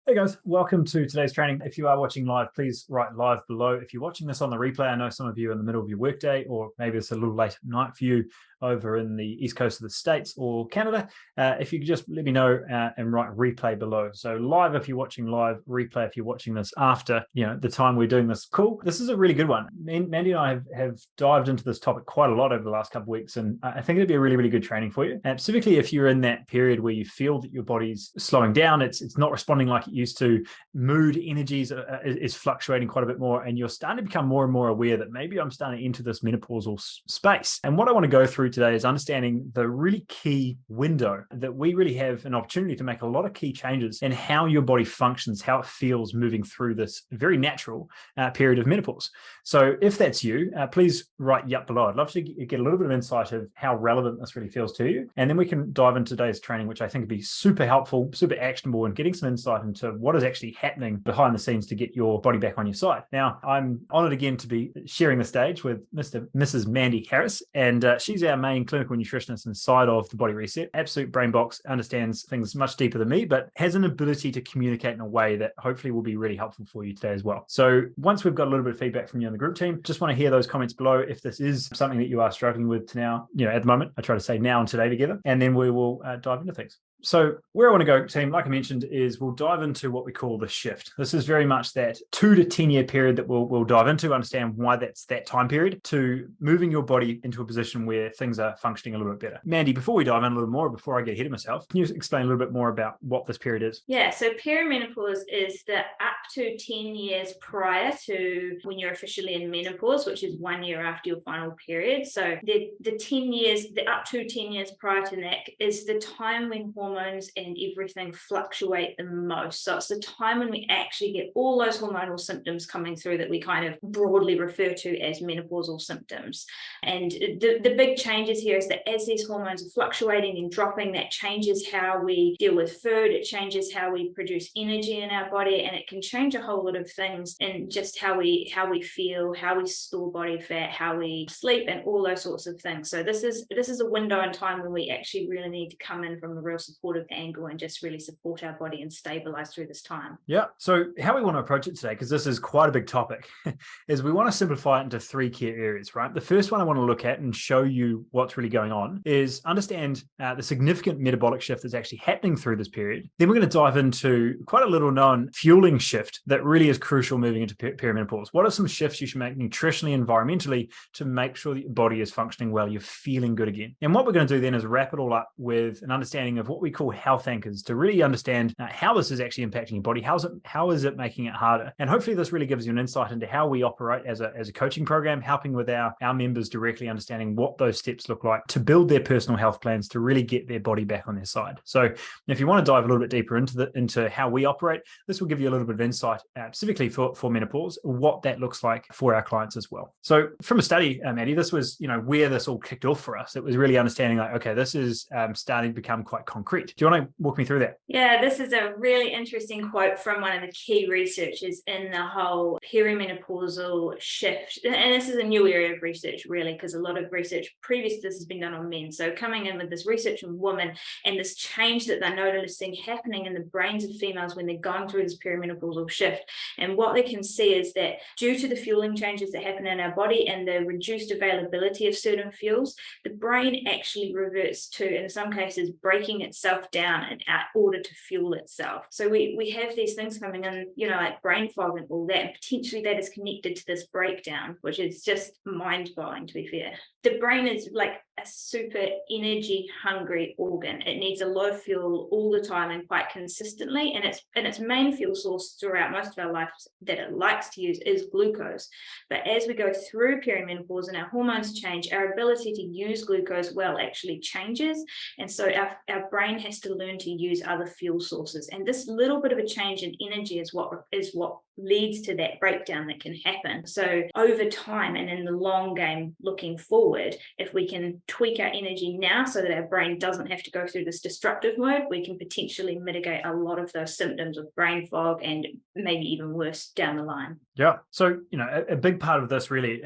Hey guys, welcome to today's training. If you are watching live, please write live below. If you're watching this on the replay, I know some of you are in the middle of your workday, or maybe it's a little late at night for you over in the east coast of the States or Canada. If you could just let me know and write replay below. So live if you're watching live, replay if you're watching this after the time we're doing this. Cool. This is a really good one. Mandy and I have dived into this topic quite a lot over the last couple of weeks, and I think it'd be a really, really good training for you. And specifically if you're in that period where you feel that your body's slowing down, it's not responding like it used to, mood, energies is fluctuating quite a bit more, and you're starting to become more and more aware that maybe I'm starting into this menopausal space. And what I want to go through today is understanding the really key window that we really have an opportunity to make a lot of key changes in how your body functions, how it feels moving through this very natural period of menopause. So if that's you, please write yup below. I'd love to get a little bit of insight of how relevant this really feels to you. And then we can dive into today's training, which I think would be super helpful, super actionable, and getting some insight into what is actually happening behind the scenes to get your body back on your side. Now, I'm honored again to be sharing the stage with Mrs. Mandy Harris, and she's our main clinical nutritionist inside of the Body Reset. Absolute brain box, understands things much deeper than me, but has an ability to communicate in a way that hopefully will be really helpful for you today as well. So once we've got a little bit of feedback from you on the group team, just want to hear those comments below if this is something that you are struggling with now, at the moment. I try to say now and today together, and then we will dive into things. So where I want to go, team, like I mentioned, is we'll dive into what we call the shift. This is very much that 2 to 10 year period that we'll dive into, understand why that's that time period, to moving your body into a position where things are functioning a little bit better. Mandy, before we dive in a little more, before I get ahead of myself, can you explain a little bit more about what this period is? Yeah, so perimenopause is the up to 10 years prior to when you're officially in menopause, which is 1 year after your final period. So the 10 years, the up to 10 years prior to that is the time when hormones and everything fluctuate the most. So it's the time when we actually get all those hormonal symptoms coming through that we kind of broadly refer to as menopausal symptoms. And the big changes here is that as these hormones are fluctuating and dropping, that changes how we deal with food, it changes how we produce energy in our body, and it can change a whole lot of things in just how we feel, how we store body fat, how we sleep, and all those sorts of things. So this is a window in time when we actually really need to come in from a real supportive angle and just really support our body and stabilize through this time. Yeah. So how we want to approach it today, because this is quite a big topic, is we want to simplify it into 3 key areas, right? The first one I want to look at and show you what's really going on is understand the significant metabolic shift that's actually happening through this period. Then we're going to dive into quite a little known fueling shift that really is crucial moving into perimenopause. What are some shifts you should make nutritionally, environmentally, to make sure that your body is functioning well, you're feeling good again? And what we're going to do then is wrap it all up with an understanding of what we call health anchors to really understand how this is actually impacting your body. How is it making it harder? And hopefully this really gives you an insight into how we operate as a coaching program, helping with our members directly understanding what those steps look like to build their personal health plans to really get their body back on their side. So if you want to dive a little bit deeper into how we operate, this will give you a little bit of insight specifically for menopause, what that looks like for our clients as well. So from a study, Maddie, this was where this all kicked off for us. It was really understanding like, okay, this is starting to become quite concrete. Do you want to walk me through that? Yeah, this is a really interesting quote from one of the key researchers in the whole perimenopausal shift. And this is a new area of research, really, because a lot of research previous to this has been done on men. So coming in with this research on women and this change that they're noticing happening in the brains of females when they're going through this perimenopausal shift. And what they can see is that due to the fueling changes that happen in our body and the reduced availability of certain fuels, the brain actually reverts to, in some cases, breaking itself down in order to fuel itself. So we have these things coming in, like brain fog and all that, and potentially that is connected to this breakdown, which is just mind-blowing, to be fair. The brain is like a super energy hungry organ. It needs a lot of fuel all the time and quite consistently, and its main fuel source throughout most of our lives that it likes to use is glucose. But as we go through perimenopause and our hormones change, our ability to use glucose well actually changes, and so our brain has to learn to use other fuel sources. And this little bit of a change in energy is what leads to that breakdown that can happen. So over time and in the long game looking forward, forward, if we can tweak our energy now so that our brain doesn't have to go through this destructive mode, we can potentially mitigate a lot of those symptoms of brain fog and maybe even worse down the line. Yeah. So, a big part of this really,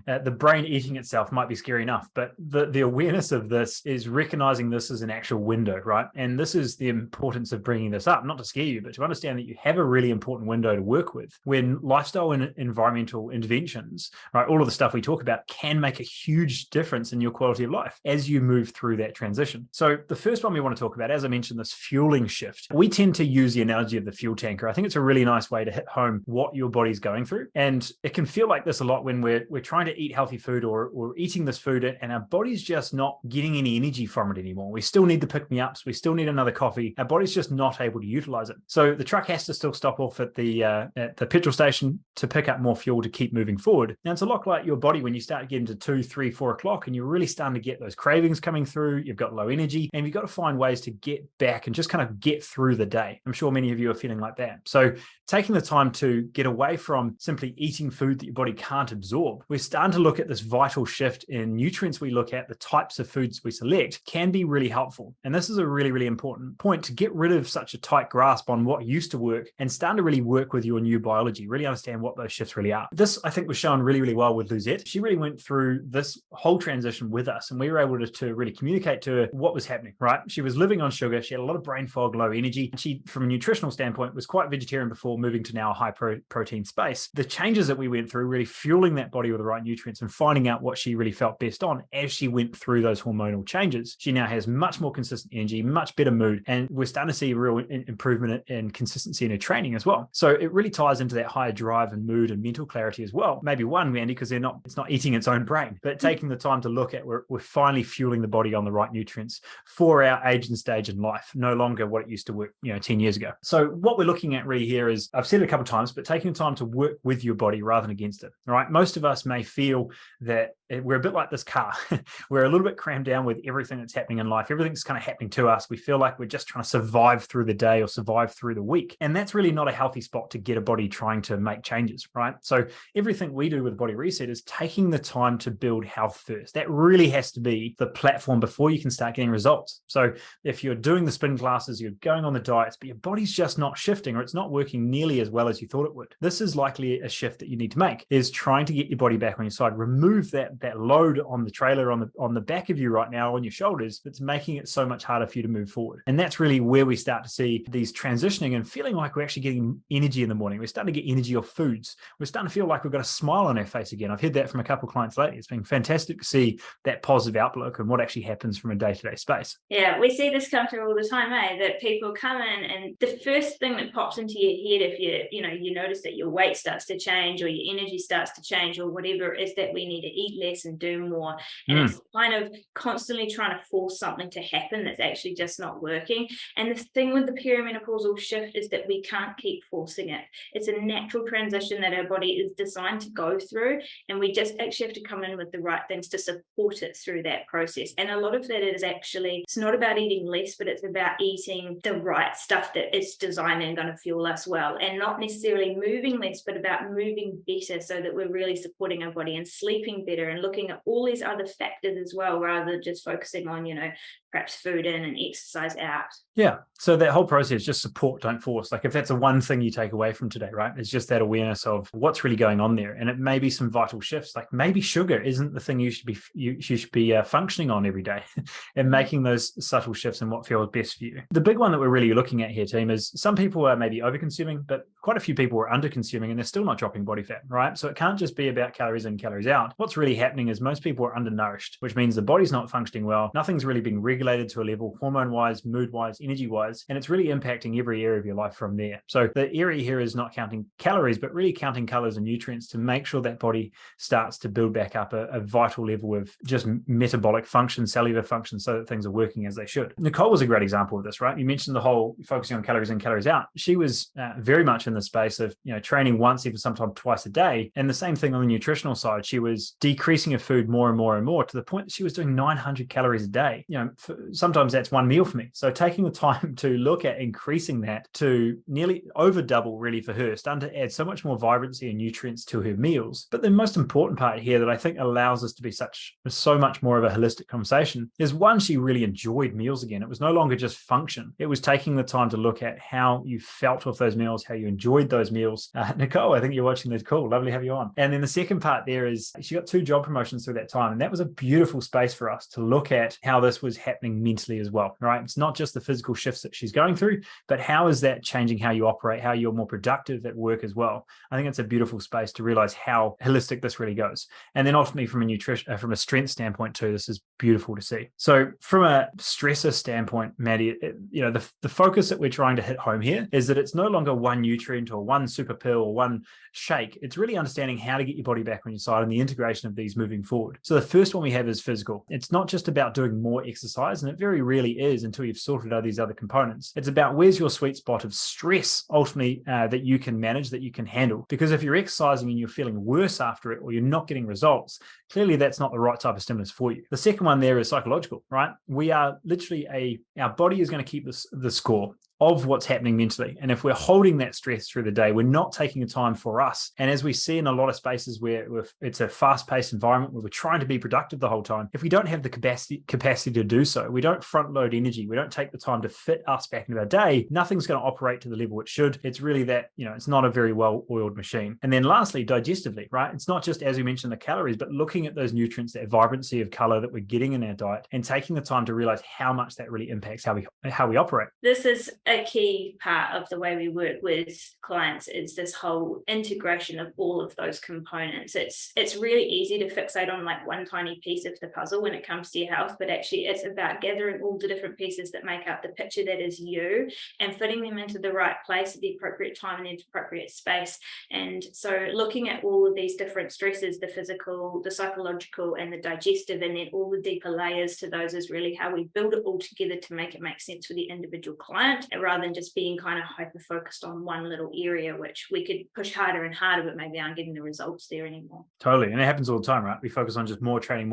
the brain eating itself might be scary enough, but the awareness of this is recognizing this as an actual window, right? And this is the importance of bringing this up, not to scare you, but to understand that you have a really important window to work with when lifestyle and environmental interventions, right? All of the stuff we talk about can make a huge difference in your quality of life as you move through that transition. So the first one we want to talk about, as I mentioned, this fueling shift. We tend to use the analogy of the fuel tanker. I think it's a really nice way to hit home what your body's going through. And it can feel like this a lot when we're trying to eat healthy food or eating this food and our body's just not getting any energy from it anymore. We still need the pick-me-ups. We still need another coffee. Our body's just not able to utilize it. So the truck has to still stop off at the petrol station to pick up more fuel to keep moving forward. Now it's a lot like your body when you start getting to 2, 3, 4 o'clock and you're really starting to get those cravings coming through. You've got low energy and you've got to find ways to get back and just kind of get through the day. I'm sure many of you are feeling like that. So taking the time to get away from simply eating food that your body can't absorb, we're starting to look at this vital shift in nutrients we look at, the types of foods we select can be really helpful. And this is a really, really important point to get rid of such a tight grasp on what used to work and start to really work with your new biology, really understand what those shifts really are. This, I think, was shown really, really well with Luzette. She really went through this whole transition with us and we were able to really communicate to her what was happening, right? She was living on sugar. She had a lot of brain fog, low energy. She, from a nutritional standpoint, was quite vegetarian before moving to now a high protein space. The changes that we went through, really fueling that body with the right nutrients and finding out what she really felt best on as she went through those hormonal changes. She now has much more consistent energy, much better mood, and we're starting to see a real improvement in consistency in her training as well. So it really ties into that higher drive and mood and mental clarity as well. Maybe one, Mandy, because it's not eating its own brain, but taking the time to look at we're finally fueling the body on the right nutrients for our age and stage in life, no longer what it used to work 10 years ago. So what we're looking at really here is, I've said it a couple of times, but taking the time to work with your body rather than against it. All right. Most of us may feel that we're a bit like this car. We're a little bit crammed down with everything that's happening in life. Everything's kind of happening to us. We feel like we're just trying to survive through the day or survive through the week. And that's really not a healthy spot to get a body trying to make changes, right? So everything we do with Body Reset is taking the time to build health first. That really has to be the platform before you can start getting results. So if you're doing the spin classes, you're going on the diets, but your body's just not shifting or it's not working nearly as well as you thought it would, this is likely a shift that you need to make, is trying to get your body back on your side. Remove that load on the trailer on the back of you right now on your shoulders that's making it so much harder for you to move forward. And that's really where we start to see these transitioning and feeling like we're actually getting energy in the morning. We're starting to get energy off foods. We're starting to feel like we've got a smile on our face again. I've heard that from a couple of clients lately. It's been fantastic to see that positive outlook and what actually happens from a day-to-day space. Yeah, we see this come through all the time, that people come in and the first thing that pops into your head if you notice that your weight starts to change or your energy starts to change or whatever, is that we need to eat less and do more. And it's kind of constantly trying to force something to happen that's actually just not working. And the thing with the perimenopausal shift is that we can't keep forcing it. It's a natural transition that our body is designed to go through, and we just actually have to come in with the right things to support it through that process. And a lot of that is actually, it's not about eating less, but it's about eating the right stuff that is designed and going to fuel us well, and not necessarily moving less, but about moving better so that we're really supporting our body and sleeping better and looking at all these other factors as well, rather than just focusing on, perhaps food in and exercise out. Yeah. So that whole process, just support, don't force. Like if that's the one thing you take away from today, right? It's just that awareness of what's really going on there. And it may be some vital shifts. Like maybe sugar isn't the thing you should be functioning on every day and making those subtle shifts in what feels best for you. The big one that we're really looking at here, team, is some people are maybe over consuming, but quite a few people are under consuming and they're still not dropping body fat, right? So it can't just be about calories in, calories out. What's really happening is most people are undernourished, which means the body's not functioning well. Nothing's really being regulated to a level, hormone-wise, mood-wise, energy-wise, and it's really impacting every area of your life from there. So the area here is not counting calories, but really counting colors and nutrients to make sure that body starts to build back up a vital level of just metabolic function, cellular function, so that things are working as they should. Nicole was a great example of this, right? You mentioned the whole focusing on calories in, calories out. She was very much in the space of, training once, even sometimes twice a day. And the same thing on the nutritional side, she was decreasing her food more and more and more to the point that she was doing 900 calories a day. Sometimes that's one meal for me. So taking the time to look at increasing that to nearly over double really for her, starting to add so much more vibrancy and nutrients to her meals. But the most important part here that I think a allows us to be so much more of a holistic conversation is, one, she really enjoyed meals again. It was no longer just function. It was taking the time to look at how you felt with those meals, how you enjoyed those meals. Nicole, I think you're watching this. Cool. Lovely to have you on. And then the second part there is she got 2 job promotions through that time. And that was a beautiful space for us to look at how this was happening mentally as well, right? It's not just the physical shifts that she's going through, but how is that changing how you operate, how you're more productive at work as well. I think it's a beautiful space to realize how holistic this really goes. And then ultimately from a strength standpoint too, this is beautiful to see. So from a stressor standpoint, Maddie, the focus that we're trying to hit home here is that it's no longer one nutrient or one super pill or one shake. It's really understanding how to get your body back on your side and the integration of these moving forward. So the first one we have is physical. It's not just about doing more exercise, and it very rarely is until you've sorted out these other components. It's about where's your sweet spot of stress ultimately that you can manage, that you can handle. Because if you're exercising and you're feeling worse after it, or you're not getting results, clearly that's not the right type of stimulus for you. The second one there is psychological, right? We are literally our body is going to keep the score of what's happening mentally. And if we're holding that stress through the day, we're not taking the time for us. And as we see in a lot of spaces where it's a fast-paced environment where we're trying to be productive the whole time, if we don't have the capacity to do so, we don't front load energy, we don't take the time to fit us back into our day, nothing's going to operate to the level it should. It's really that, it's not a very well-oiled machine. And then lastly, digestively, right? It's not just, as we mentioned, the calories, but looking at those nutrients, that vibrancy of color that we're getting in our diet, and taking the time to realize how much that really impacts how we operate. This is a key part of the way we work with clients, is this whole integration of all of those components. It's really easy to fixate on like one tiny piece of the puzzle when it comes to your health, but actually it's about gathering all the different pieces that make up the picture that is you, and fitting them into the right place at the appropriate time and the appropriate space. And so looking at all of these different stresses, the physical, the psychological, and the digestive, and then all the deeper layers to those, is really how we build it all together to make it make sense for the individual client, rather than just being kind of hyper focused on one little area, which we could push harder and harder, but maybe aren't getting the results there anymore. Totally. And it happens all the time, right? We focus on just more training,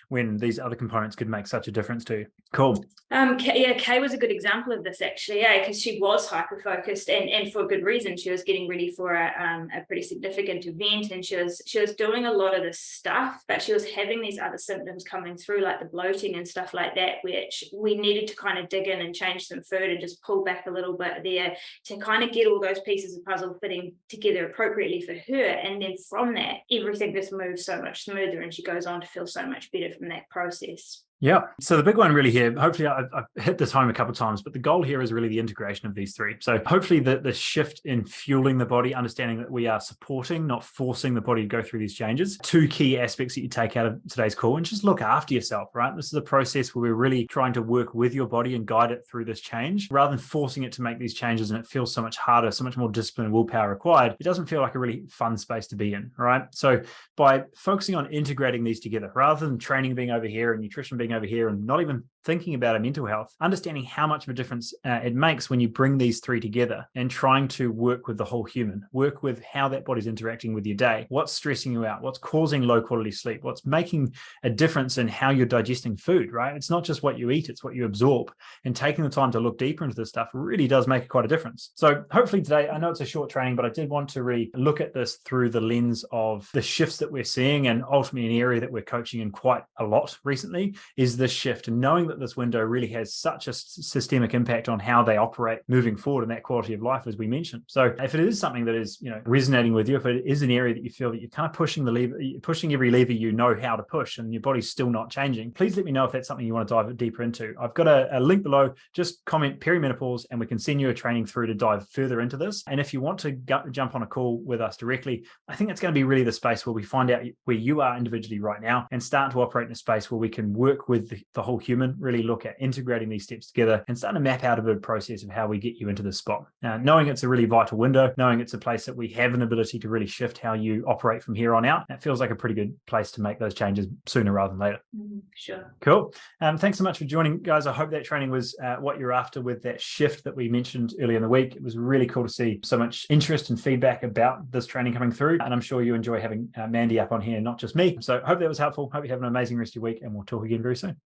when these other components could make such a difference too. Cool. Kay was a good example of this actually, because she was hyper focused, and for good reason. She was getting ready for a pretty significant event, and she was doing a lot of this stuff, but she was having these other symptoms coming through, like the bloating and stuff like that, which we needed to kind of dig in and change some food and just pull back a little bit there to kind of get all those pieces of puzzle fitting together appropriately for her. And then from that, everything just moves so much smoother, and she goes on to feel so much better from that process. Yeah. So the big one really here, hopefully I've hit this home a couple of times, but the goal here is really the integration of these three. So hopefully the shift in fueling the body, understanding that we are supporting, not forcing the body to go through these changes. 2 key aspects that you take out of today's call, and just look after yourself, right? This is a process where we're really trying to work with your body and guide it through this change, rather than forcing it to make these changes. And it feels so much harder, so much more discipline and willpower required. It doesn't feel like a really fun space to be in, right? So by focusing on integrating these together, rather than training being over here and nutrition being over here, and not even thinking about our mental health, understanding how much of a difference it makes when you bring these three together, and trying to work with the whole human, work with how that body's interacting with your day, what's stressing you out, what's causing low quality sleep, what's making a difference in how you're digesting food, right? It's not just what you eat, it's what you absorb. And taking the time to look deeper into this stuff really does make quite a difference. So hopefully today, I know it's a short training, but I did want to really look at this through the lens of the shifts that we're seeing, and ultimately an area that we're coaching in quite a lot recently is this shift, and knowing that this window really has such a systemic impact on how they operate moving forward and that quality of life, as we mentioned. So if it is something that is, resonating with you, if it is an area that you feel that you're kind of pushing the lever, pushing every lever you know how to push, and your body's still not changing, please let me know if that's something you want to dive deeper into. I've got a link below. Just comment perimenopause and we can send you a training through to dive further into this. And if you want to jump on a call with us directly, I think it's going to be really the space where we find out where you are individually right now, and start to operate in a space where we can work with the whole human, really look at integrating these steps together and start to map out a bit of process of how we get you into this spot. Knowing it's a really vital window, knowing it's a place that we have an ability to really shift how you operate from here on out, that feels like a pretty good place to make those changes sooner rather than later. Sure. Cool. Thanks so much for joining, guys. I hope that training was what you're after with that shift that we mentioned earlier in the week. It was really cool to see so much interest and feedback about this training coming through. And I'm sure you enjoy having Mandy up on here, not just me. So hope that was helpful. Hope you have an amazing rest of your week, and we'll talk again very soon.